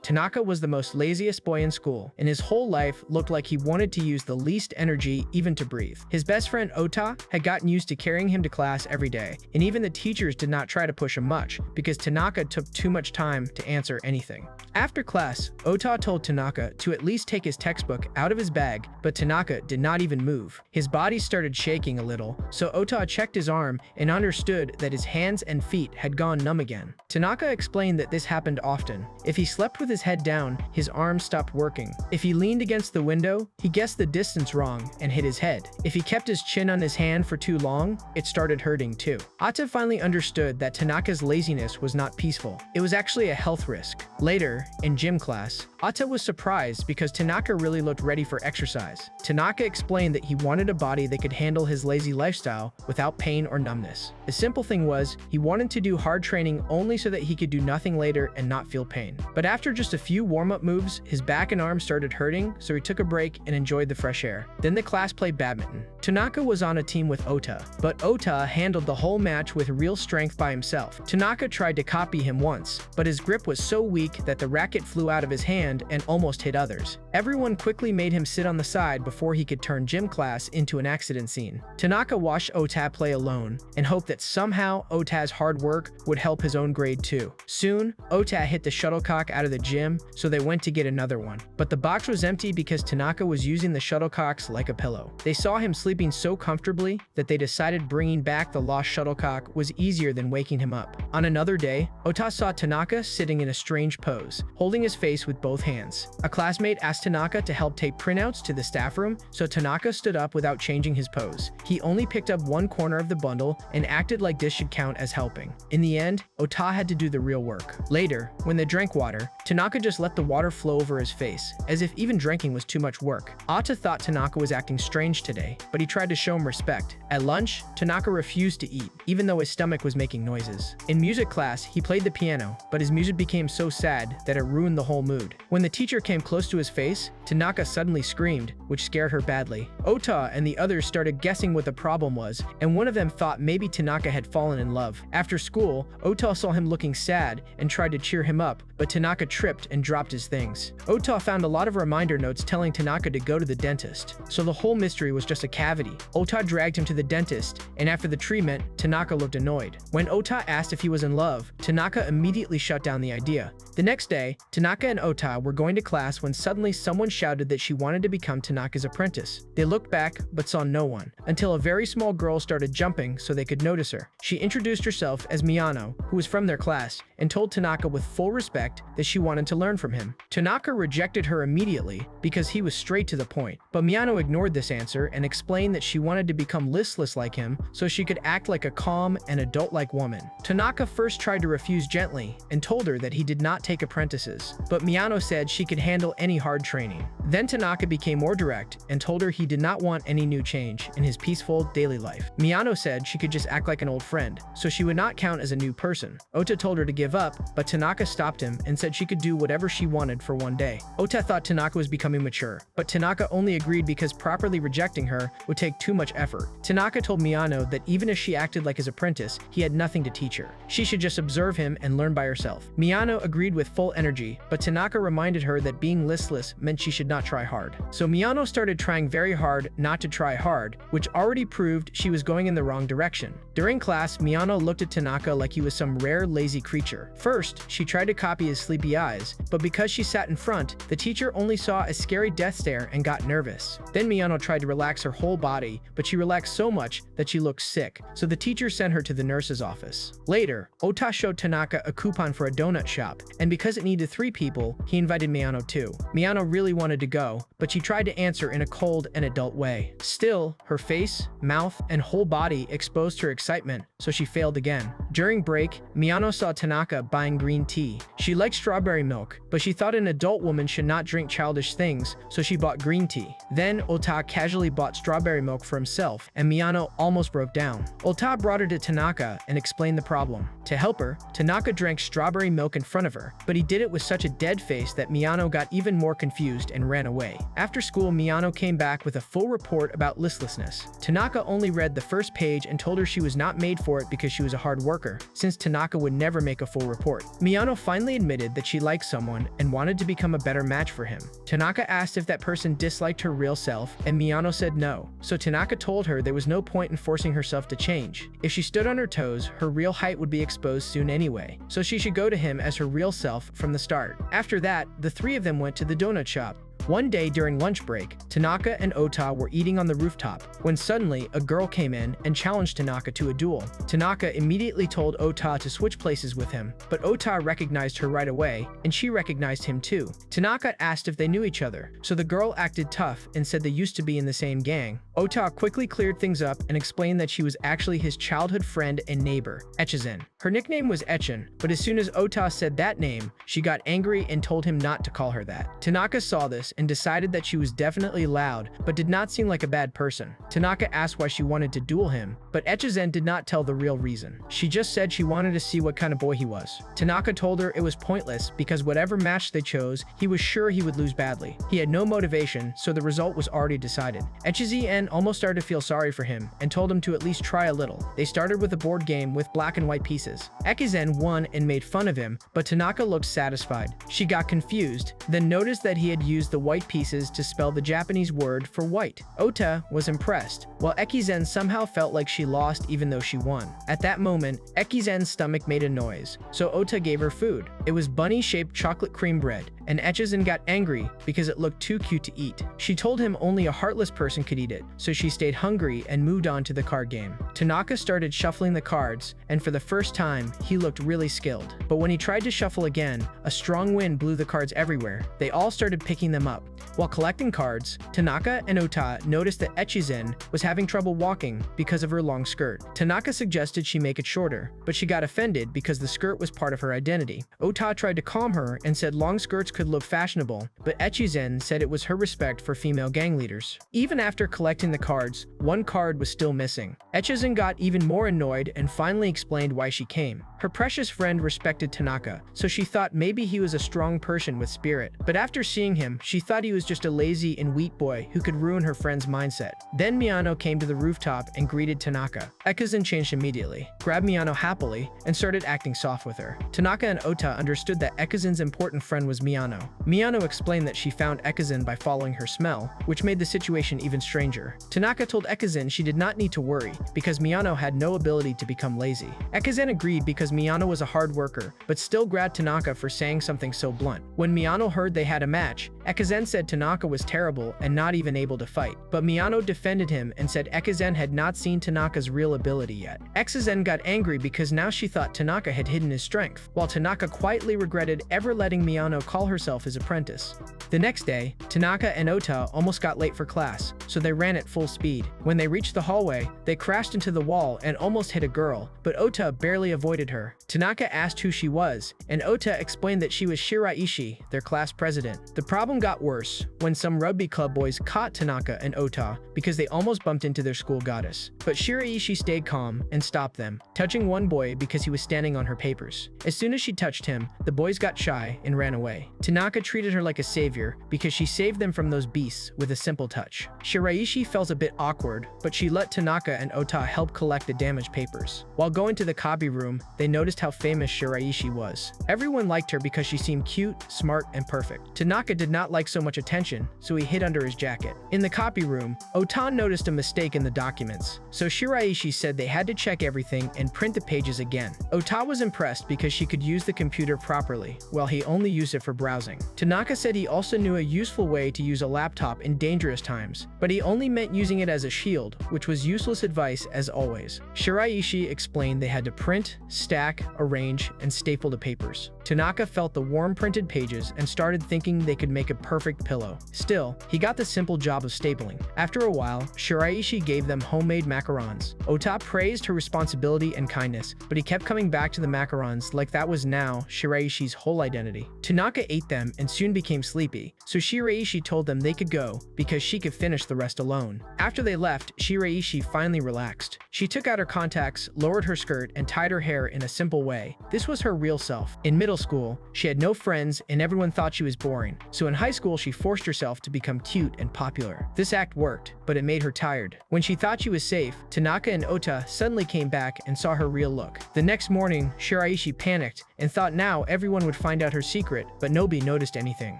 Tanaka was the most laziest boy in school, and his whole life looked like he wanted to use the least energy even to breathe. His best friend Ota had gotten used to carrying him to class every day, and even the teachers did not try to push him much because Tanaka took too much time to answer anything. After class, Ota told Tanaka to at least take his textbook out of his bag, but Tanaka did not even move. His body started shaking a little, so Ota checked his arm and understood that his hands and feet had gone numb again. Tanaka explained that this happened often. If he slept with his head down, his arms stopped working. If he leaned against the window, he guessed the distance wrong and hit his head. If he kept his chin on his hand for too long, it started hurting too. Ota finally understood that Tanaka's laziness was not peaceful. It was actually a health risk. Later, in gym class, Ota was surprised because Tanaka really looked ready for exercise. Tanaka explained that he wanted a body that could handle his lazy lifestyle without pain or numbness. The simple thing was, he wanted to do hard training only so that he could do nothing later and not feel pain. But after just a few warm-up moves, his back and arms started hurting, so he took a break and enjoyed the fresh air. Then the class played badminton. Tanaka was on a team with Ota, but Ota handled the whole match with real strength by himself. Tanaka tried to copy him once, but his grip was so weak that the racket flew out of his hand and almost hit others. Everyone quickly made him sit on the side before he could turn gym class into an accident scene. Tanaka watched Ota play alone and hoped that somehow Ota's hard work would help his own grade too. Soon, Ota hit the shuttlecock out of the gym, so they went to get another one. But the box was empty because Tanaka was using the shuttlecocks like a pillow. They saw him sleeping so comfortably that they decided bringing back the lost shuttlecock was easier than waking him up. On another day, Ota saw Tanaka sitting in a strange pose, holding his face with both hands. A classmate asked Tanaka to help take printouts to the staff room, so Tanaka stood up without changing his pose. He only picked up one corner of the bundle and acted like this should count as helping. In the end, Ota had to do the real work. Later, when they drank water, Tanaka just let the water flow over his face, as if even drinking was too much work. Ota thought Tanaka was acting strange today, but he tried to show him respect. At lunch, Tanaka refused to eat, even though his stomach was making noises. In music class, he played the piano, but his music became so sad that it ruined the whole mood. When the teacher came close to his face, Tanaka suddenly screamed, which scared her badly. Ota and the others started guessing what the problem was, and one of them thought maybe Tanaka had fallen in love. After school, Ota saw him looking sad and tried to cheer him up, but Tanaka tripped and dropped his things. Ota found a lot of reminder notes telling Tanaka to go to the dentist, so the whole mystery was just a cavity. Ota dragged him to the dentist, and after the treatment, Tanaka looked annoyed. When Ota asked if he was in love, Tanaka immediately shut down the idea. The next day, Tanaka and Ota were going to class when suddenly someone shouted that she wanted to become Tanaka's apprentice. They looked back, but saw no one, until a very small girl started jumping so they could notice her. She introduced herself as Miyano, who was from their class, and told Tanaka with full respect that she wanted to learn from him. Tanaka rejected her immediately because he was straight to the point, but Miyano ignored this answer and explained that she wanted to become listless like him so she could act like a calm and adult-like woman. Tanaka first tried to refuse gently and told her that he did not take apprentices, but Miyano said she could handle any hard training. Then Tanaka became more direct and told her he did not want any new change in his peaceful daily life. Miyano said she could just act like an old friend, so she would not count as a new person. Ota told her to give up, but Tanaka stopped him and said she could do whatever she wanted for one day. Ota thought Tanaka was becoming mature, but Tanaka only agreed because properly rejecting her would take too much effort. Tanaka told Miyano that even if she acted like his apprentice, he had nothing to teach her. She should just observe him and learn by herself. Miyano agreed with full energy, but Tanaka reminded her that being listless meant she should not try hard. So Miyano started trying very hard not to try hard, which already proved she was going in the wrong direction. During class, Miyano looked at Tanaka like he was some rare lazy creature. First, she tried to copy his sleepy eyes, but because she sat in front, the teacher only saw a scary death stare and got nervous. Then Miyano tried to relax her whole body, but she relaxed so much that she looked sick, so the teacher sent her to the nurse's office. Later, Ota showed Tanaka a coupon for a donut shop, and because it needed 3 people, he invited Miyano too. Miyano really wanted to go, but she tried to answer in a cold and adult way. Still, her face, mouth, and whole body exposed her excitement, so she failed again. During break, Miyano saw Tanaka buying green tea. She liked strawberry milk, but she thought an adult woman should not drink childish things, so she bought green tea. Then Ota casually bought strawberry milk for himself, and Miyano almost broke down. Ota brought her to Tanaka and explained the problem. To help her, Tanaka drank strawberry milk in front of her, but he did it with such a dead face that Miyano got even more confused and ran away. After school, Miyano came back with a full report about listlessness. Tanaka only read the first page and told her she was not made for it because she was a hard worker. stalker, since Tanaka would never make a full report. Miyano finally admitted that she liked someone and wanted to become a better match for him. Tanaka asked if that person disliked her real self, and Miyano said no. So Tanaka told her there was no point in forcing herself to change. If she stood on her toes, her real height would be exposed soon anyway, so she should go to him as her real self from the start. After that, the three of them went to the donut shop. One day during lunch break, Tanaka and Ota were eating on the rooftop, when suddenly a girl came in and challenged Tanaka to a duel. Tanaka immediately told Ota to switch places with him, but Ota recognized her right away, and she recognized him too. Tanaka asked if they knew each other, so the girl acted tough and said they used to be in the same gang. Ota quickly cleared things up and explained that she was actually his childhood friend and neighbor, Etchin. Her nickname was Etchin, but as soon as Ota said that name, she got angry and told him not to call her that. Tanaka saw this and decided that she was definitely loud, but did not seem like a bad person. Tanaka asked why she wanted to duel him, but Etchin did not tell the real reason. She just said she wanted to see what kind of boy he was. Tanaka told her it was pointless because whatever match they chose, he was sure he would lose badly. He had no motivation, so the result was already decided. Etchin almost started to feel sorry for him and told him to at least try a little. They started with a board game with black and white pieces. Etchin won and made fun of him, but Tanaka looked satisfied. She got confused, then noticed that he had used the white pieces to spell the Japanese word for white. Ota was impressed, while Etchin somehow felt like she lost even though she won. At that moment, Etchin's stomach made a noise, so Ota gave her food. It was bunny-shaped chocolate cream bread, and Etchin got angry because it looked too cute to eat. She told him only a heartless person could eat it, so she stayed hungry and moved on to the card game. Tanaka started shuffling the cards, and for the first time, he looked really skilled. But when he tried to shuffle again, a strong wind blew the cards everywhere. They all started picking them up. While collecting cards, Tanaka and Ota noticed that Etchin was having trouble walking because of her long skirt. Tanaka suggested she make it shorter, but she got offended because the skirt was part of her identity. Ota tried to calm her and said long skirts could look fashionable, but Etchin said it was her respect for female gang leaders. Even after collecting the cards, one card was still missing. Etchin got even more annoyed and finally explained why she came. Her precious friend respected Tanaka, so she thought maybe he was a strong person with spirit. But after seeing him, she thought he was just a lazy and weak boy who could ruin her friend's mindset. Then Miyano came to the rooftop and greeted Tanaka. Etchin changed immediately, grabbed Miyano happily, and started acting soft with her. Tanaka and Ota understood that Etchin's important friend was Miyano. Miyano explained that she found Etchin by following her smell, which made the situation even stranger. Tanaka told Etchin she did not need to worry because Miyano had no ability to become lazy. Etchin agreed because Miyano was a hard worker, but still grabbed Tanaka for saying something so blunt. When Miyano heard they had a match, Etchin said Tanaka was terrible and not even able to fight. But Miyano defended him and said Etchin had not seen Tanaka's real ability yet. Etchin got angry because now she thought Tanaka had hidden his strength, while Tanaka quietly regretted ever letting Miyano call herself his apprentice. The next day, Tanaka and Ota almost got late for class, so they ran at full speed. When they reached the hallway, they crashed into the wall and almost hit a girl, but Ota barely avoided her. Tanaka asked who she was, and Ota explained that she was Shiraishi, their class president. The problem got worse when some rugby club boys caught Tanaka and Ota because they almost bumped into their school goddess. But Shiraishi stayed calm and stopped them, touching one boy because he was standing on her papers. As soon as she touched him, the boys got shy and ran away. Tanaka treated her like a savior because she saved them from those beasts with a simple touch. Shiraishi felt a bit awkward, but she let Tanaka and Ota help collect the damaged papers. While going to the copy room, they noticed how famous Shiraishi was. Everyone liked her because she seemed cute, smart, and perfect. Tanaka did not like so much attention, so he hid under his jacket. In the copy room, Ota noticed a mistake in the documents, so Shiraishi said they had to check everything and print the pages again. Ota was impressed because she could use the computer properly, while he only used it for browsing. Tanaka said he also knew a useful way to use a laptop in dangerous times, but he only meant using it as a shield, which was useless advice as always. Shiraishi explained they had to print, stack, arrange, and staple the papers. Tanaka felt the warm printed pages and started thinking they could make a perfect pillow. Still, he got the simple job of stapling. After a while, Shiraishi gave them homemade macarons. Ota praised her responsibility and kindness, but he kept coming back to the macarons like that was now Shiraishi's whole identity. Tanaka ate them and soon became sleepy, so Shiraishi told them they could go because she could finish the rest alone. After they left, Shiraishi finally relaxed. She took out her contacts, lowered her skirt, and tied her hair in a simple way. This was her real self. In middle school, she had no friends and everyone thought she was boring, so in high school she forced forced herself to become cute and popular. This act worked, but it made her tired. When she thought she was safe, Tanaka and Ota suddenly came back and saw her real look. The next morning, Shiraishi panicked and thought now everyone would find out her secret, but nobody noticed anything.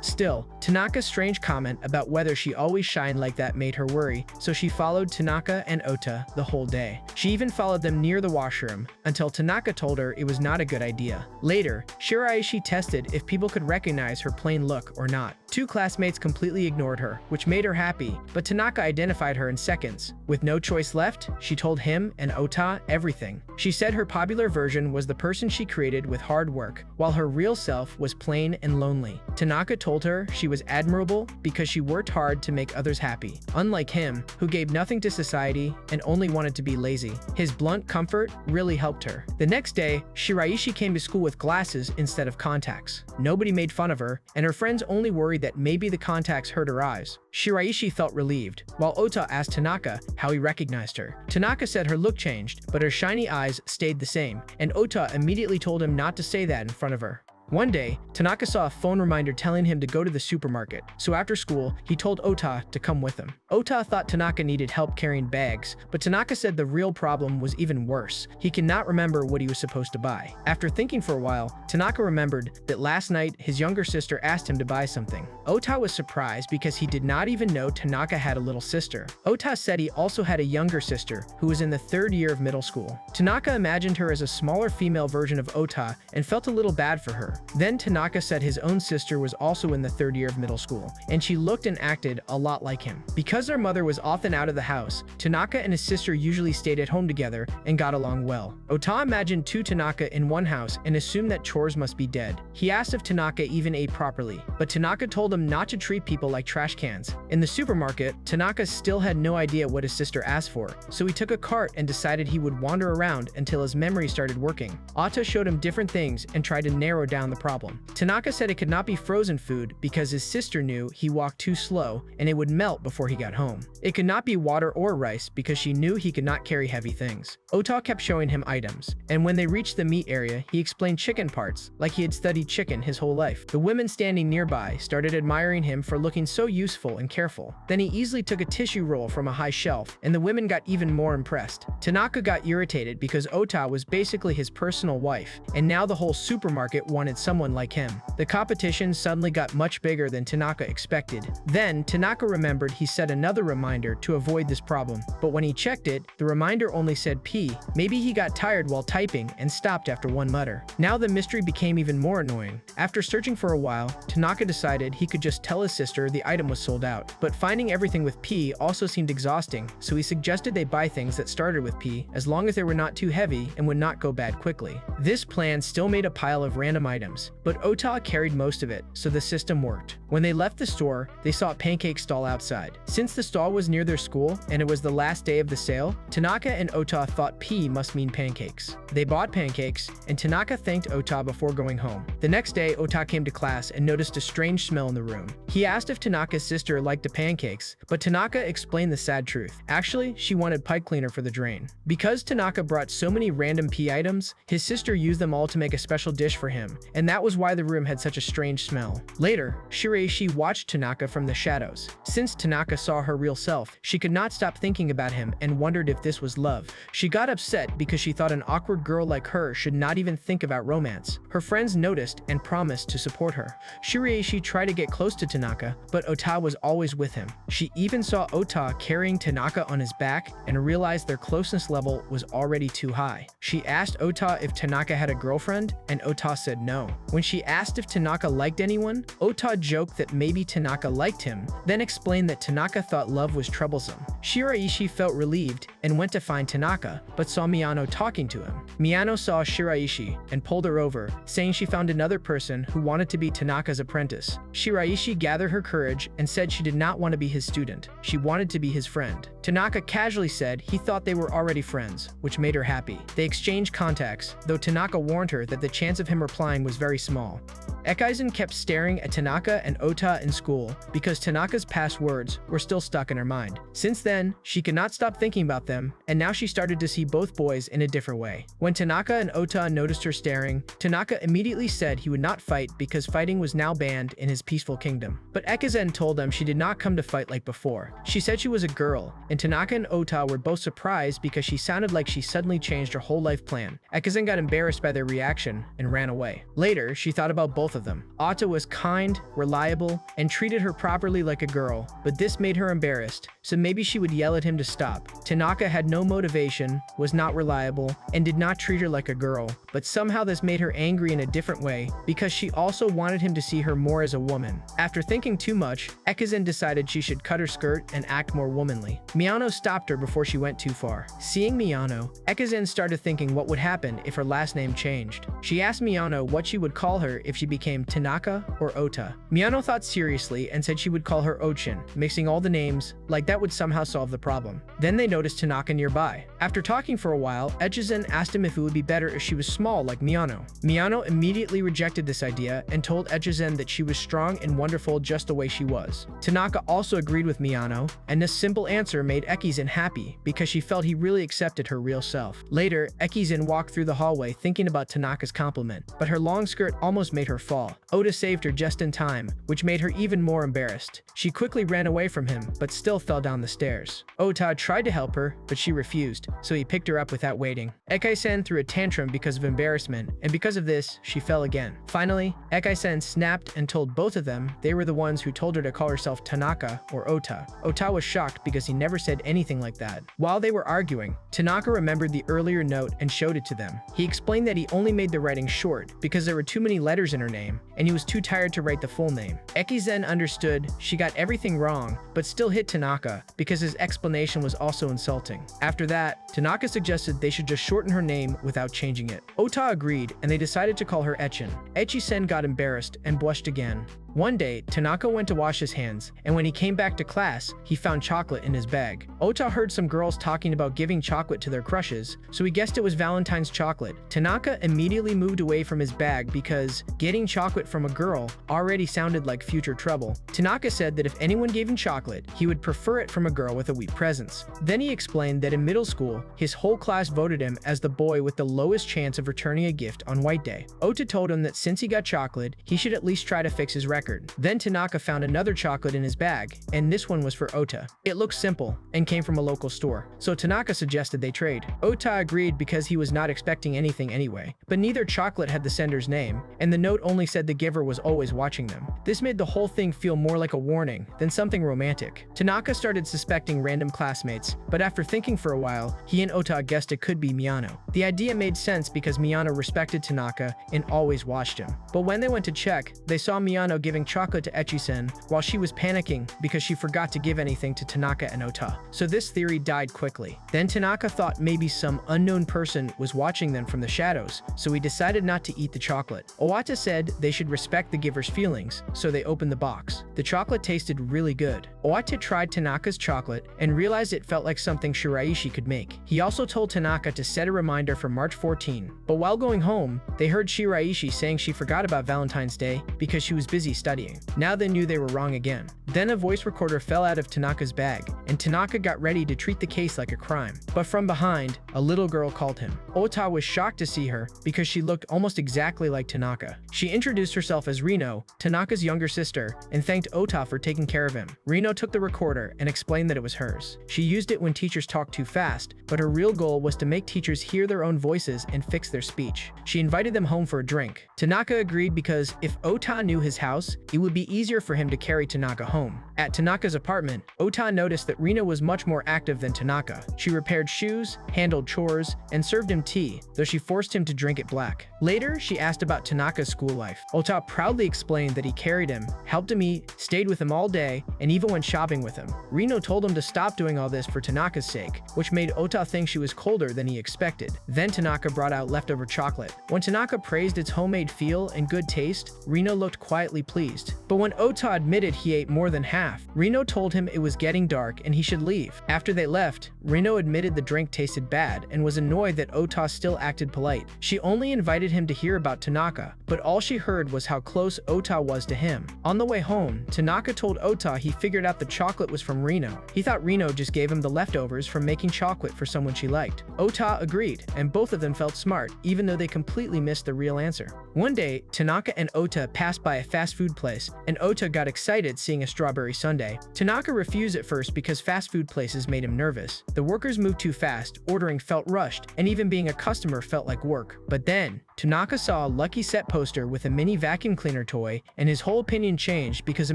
Still, Tanaka's strange comment about whether she always shined like that made her worry, so she followed Tanaka and Ota the whole day. She even followed them near the washroom, until Tanaka told her it was not a good idea. Later, Shiraishi tested if people could recognize her plain look or not. Two classmates completely ignored her, which made her happy, but Tanaka identified her in seconds. With no choice left, she told him and Ota everything. She said her popular version was the person she created with hard work, while her real self was plain and lonely. Tanaka told her she was admirable because she worked hard to make others happy, unlike him, who gave nothing to society and only wanted to be lazy. His blunt comfort really helped her. The next day, Shiraishi came to school with glasses instead of contacts. Nobody made fun of her, and her friends only worried that maybe the contacts hurt her eyes. Shiraishi felt relieved, while Ota asked Tanaka how he recognized her. Tanaka said her look changed, but her shiny eyes stayed the same, and Ota immediately told him not to say that in front of her. One day, Tanaka saw a phone reminder telling him to go to the supermarket, so after school, he told Ota to come with him. Ota thought Tanaka needed help carrying bags, but Tanaka said the real problem was even worse. He could not remember what he was supposed to buy. After thinking for a while, Tanaka remembered that last night his younger sister asked him to buy something. Ota was surprised because he did not even know Tanaka had a little sister. Ota said he also had a younger sister who was in the 3rd year of middle school. Tanaka imagined her as a smaller female version of Ota and felt a little bad for her. Then Tanaka said his own sister was also in the 3rd year of middle school, and she looked and acted a lot like him. Because their mother was often out of the house, Tanaka and his sister usually stayed at home together and got along well. Ota imagined 2 Tanaka in one house and assumed that chores must be dead. He asked if Tanaka even ate properly, but Tanaka told him not to treat people like trash cans. In the supermarket, Tanaka still had no idea what his sister asked for, so he took a cart and decided he would wander around until his memory started working. Ota showed him different things and tried to narrow down the problem. Tanaka said it could not be frozen food because his sister knew he walked too slow and it would melt before he got home. It could not be water or rice because she knew he could not carry heavy things. Ota kept showing him items, and when they reached the meat area, he explained chicken parts like he had studied chicken his whole life. The women standing nearby started admiring him for looking so useful and careful. Then he easily took a tissue roll from a high shelf, and the women got even more impressed. Tanaka got irritated because Ota was basically his personal wife, and now the whole supermarket wanted someone like him. The competition suddenly got much bigger than Tanaka expected. Then, Tanaka remembered he set another reminder to avoid this problem, but when he checked it, the reminder only said P. Maybe he got tired while typing and stopped after one letter. Now the mystery became even more annoying. After searching for a while, Tanaka decided he could just tell his sister the item was sold out, but finding everything with P also seemed exhausting, so he suggested they buy things that started with P as long as they were not too heavy and would not go bad quickly. This plan still made a pile of random items, but Ota carried most of it, so the system worked. When they left the store, they saw a pancake stall outside. Since the stall was near their school and it was the last day of the sale, Tanaka and Ota thought P must mean pancakes. They bought pancakes, and Tanaka thanked Ota before going home. The next day, Ota came to class and noticed a strange smell in the room. He asked if Tanaka's sister liked the pancakes, but Tanaka explained the sad truth. Actually, she wanted pipe cleaner for the drain. Because Tanaka brought so many random P items, his sister used them all to make a special dish for him, and that was why the room had such a strange smell. Later, Shiraishi watched Tanaka from the shadows. Since Tanaka saw her real self, she could not stop thinking about him and wondered if this was love. She got upset because she thought an awkward girl like her should not even think about romance. Her friends noticed and promised to support her. Shiraishi tried to get close to Tanaka, but Ota was always with him. She even saw Ota carrying Tanaka on his back and realized their closeness level was already too high. She asked Ota if Tanaka had a girlfriend, and Ota said no. When she asked if Tanaka liked anyone, Ota joked that maybe Tanaka liked him, then explained that Tanaka thought love was troublesome. Shiraishi felt relieved and went to find Tanaka, but saw Miyano talking to him. Miyano saw Shiraishi and pulled her over, saying she found another person who wanted to be Tanaka's apprentice. Shiraishi gathered her courage and said she did not want to be his student. She wanted to be his friend. Tanaka casually said he thought they were already friends, which made her happy. They exchanged contacts, though Tanaka warned her that the chance of him replying was was very small. Etchin kept staring at Tanaka and Ota in school because Tanaka's past words were still stuck in her mind. Since then, she could not stop thinking about them, and now she started to see both boys in a different way. When Tanaka and Ota noticed her staring, Tanaka immediately said he would not fight because fighting was now banned in his peaceful kingdom. But Etchin told them she did not come to fight like before. She said she was a girl, and Tanaka and Ota were both surprised because she sounded like she suddenly changed her whole life plan. Etchin got embarrassed by their reaction and ran away. Later, she thought about both of them. Ota was kind, reliable, and treated her properly like a girl, but this made her embarrassed, so maybe she would yell at him to stop. Tanaka had no motivation, was not reliable, and did not treat her like a girl, but somehow this made her angry in a different way because she also wanted him to see her more as a woman. After thinking too much, Etchin decided she should cut her skirt and act more womanly. Miyano stopped her before she went too far. Seeing Miyano, Etchin started thinking what would happen if her last name changed. She asked Miyano what she would call her if she became Tanaka or Ota. Miyano thought seriously and said she would call her Etchin, mixing all the names, like that would somehow solve the problem. Then they noticed Tanaka nearby. After talking for a while, Etchin asked him if it would be better if she was small like Miyano. Miyano immediately rejected this idea and told Etchin that she was strong and wonderful just the way she was. Tanaka also agreed with Miyano, and this simple answer made Etchin happy because she felt he really accepted her real self. Later, Etchin walked through the hallway thinking about Tanaka's compliment, but her long skirt almost made her fall. Ota saved her just in time, which made her even more embarrassed. She quickly ran away from him, but still fell down the stairs. Ota tried to help her, but she refused, so he picked her up without waiting. Etchin threw a tantrum because of embarrassment, and because of this, she fell again. Finally, Etchin snapped and told both of them they were the ones who told her to call herself Tanaka or Ota. Ota was shocked because he never said anything like that. While they were arguing, Tanaka remembered the earlier note and showed it to them. He explained that he only made the writing short because there were too many letters in her name, and he was too tired to write the full name. Etchin understood she got everything wrong, but still hit Tanaka because his explanation was also insulting. After that, Tanaka suggested they should just shorten her name without changing it. Ota agreed, and they decided to call her Etchin. Etchin got embarrassed and blushed again. One day, Tanaka went to wash his hands, and when he came back to class, he found chocolate in his bag. Ota heard some girls talking about giving chocolate to their crushes, so he guessed it was Valentine's chocolate. Tanaka immediately moved away from his bag because getting chocolate from a girl already sounded like future trouble. Tanaka said that if anyone gave him chocolate, he would prefer it from a girl with a weak presence. Then he explained that in middle school, his whole class voted him as the boy with the lowest chance of returning a gift on White Day. Ota told him that since he got chocolate, he should at least try to fix his record. Then Tanaka found another chocolate in his bag, and this one was for Ota. It looked simple and came from a local store, so Tanaka suggested they trade. Ota agreed because he was not expecting anything anyway, but neither chocolate had the sender's name, and the note only said the giver was always watching them. This made the whole thing feel more like a warning than something romantic. Tanaka started suspecting random classmates, but after thinking for a while, he and Ota guessed it could be Miyano. The idea made sense because Miyano respected Tanaka and always watched him. But when they went to check, they saw Miyano giving chocolate to Etchin while she was panicking because she forgot to give anything to Tanaka and Ota. So this theory died quickly. Then Tanaka thought maybe some unknown person was watching them from the shadows, so he decided not to eat the chocolate. Owata said they should respect the giver's feelings, so they opened the box. The chocolate tasted really good. Owata tried Tanaka's chocolate and realized it felt like something Shiraishi could make. He also told Tanaka to set a reminder for March 14, but while going home, they heard Shiraishi saying she forgot about Valentine's Day because she was busy studying. Now they knew they were wrong again. Then a voice recorder fell out of Tanaka's bag, and Tanaka got ready to treat the case like a crime. But from behind, a little girl called him. Ota was shocked to see her because she looked almost exactly like Tanaka. She introduced herself as Rino, Tanaka's younger sister, and thanked Ota for taking care of him. Rino took the recorder and explained that it was hers. She used it when teachers talked too fast, but her real goal was to make teachers hear their own voices and fix their speech. She invited them home for a drink. Tanaka agreed because if Ota knew his house, it would be easier for him to carry Tanaka home. At Tanaka's apartment, Ota noticed that Rino was much more active than Tanaka. She repaired shoes, handled chores, and served him tea, though she forced him to drink it black. Later, she asked about Tanaka's school life. Ota proudly explained that he carried him, helped him eat, stayed with him all day, and even went shopping with him. Rino told him to stop doing all this for Tanaka's sake, which made Ota think she was colder than he expected. Then Tanaka brought out leftover chocolate. When Tanaka praised its homemade feel and good taste, Rino looked quietly pleased pleased. But when Ota admitted he ate more than half, Reno told him it was getting dark and he should leave. After they left, Reno admitted the drink tasted bad and was annoyed that Ota still acted polite. She only invited him to hear about Tanaka, but all she heard was how close Ota was to him. On the way home, Tanaka told Ota he figured out the chocolate was from Reno. He thought Reno just gave him the leftovers from making chocolate for someone she liked. Ota agreed, and both of them felt smart, even though they completely missed the real answer. One day, Tanaka and Ota passed by a fast food place, and Ota got excited seeing a strawberry sundae. Tanaka refused at first because fast food places made him nervous. The workers moved too fast, ordering felt rushed, and even being a customer felt like work. But then, Tanaka saw a Lucky Set poster with a mini vacuum cleaner toy, and his whole opinion changed because a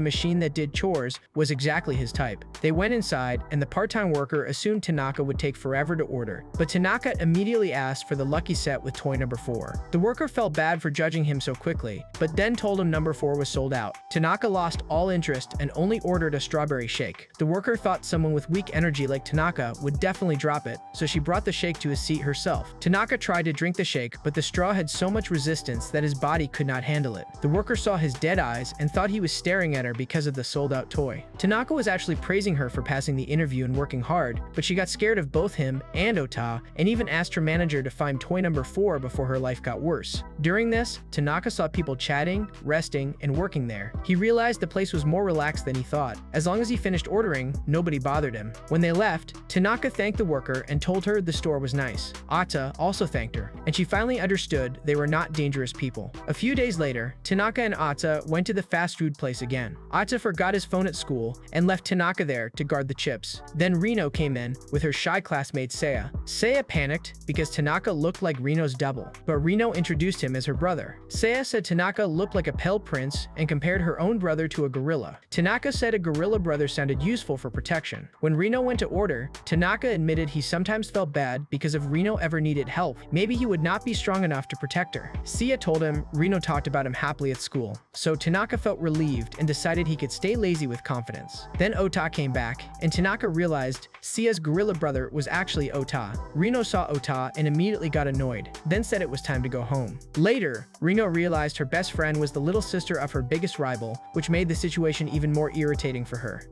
machine that did chores was exactly his type. They went inside, and the part-time worker assumed Tanaka would take forever to order. But Tanaka immediately asked for the Lucky Set with toy number 4. The worker felt bad for judging him so quickly, but then told him number 4 was sold out. Tanaka lost all interest and only ordered a strawberry shake. The worker thought someone with weak energy like Tanaka would definitely drop it, so she brought the shake to his seat herself. Tanaka tried to drink the shake, but the straw had so much resistance that his body could not handle it. The worker saw his dead eyes and thought he was staring at her because of the sold-out toy. Tanaka was actually praising her for passing the interview and working hard, but she got scared of both him and Ota, and even asked her manager to find toy number 4 before her life got worse. During this, Tanaka saw people chatting, resting, and working there. He realized the place was more relaxed than he thought. As long as he finished ordering, nobody bothered him. When they left, Tanaka thanked the worker and told her the store was nice. Ota also thanked her, and she finally understood they were not dangerous people. A few days later, Tanaka and Ota went to the fast food place again. Ota forgot his phone at school and left Tanaka there to guard the chips. Then Reno came in with her shy classmate Saya. Saya panicked because Tanaka looked like Reno's double, but Reno introduced him as her brother. Saya said Tanaka looked like a pale prince and compared her own brother to a gorilla. Tanaka said a gorilla brother sounded useful for protection. When Reno went to order, Tanaka admitted he sometimes felt bad because if Reno ever needed help, maybe he would not be strong enough to protect her. Sia told him Reno talked about him happily at school, so Tanaka felt relieved and decided he could stay lazy with confidence. Then Ota came back, and Tanaka realized Sia's gorilla brother was actually Ota. Reno saw Ota and immediately got annoyed, then said it was time to go home. Later, Reno realized her best friend was the little sister of her biggest rival, which made the situation even more irritating for her.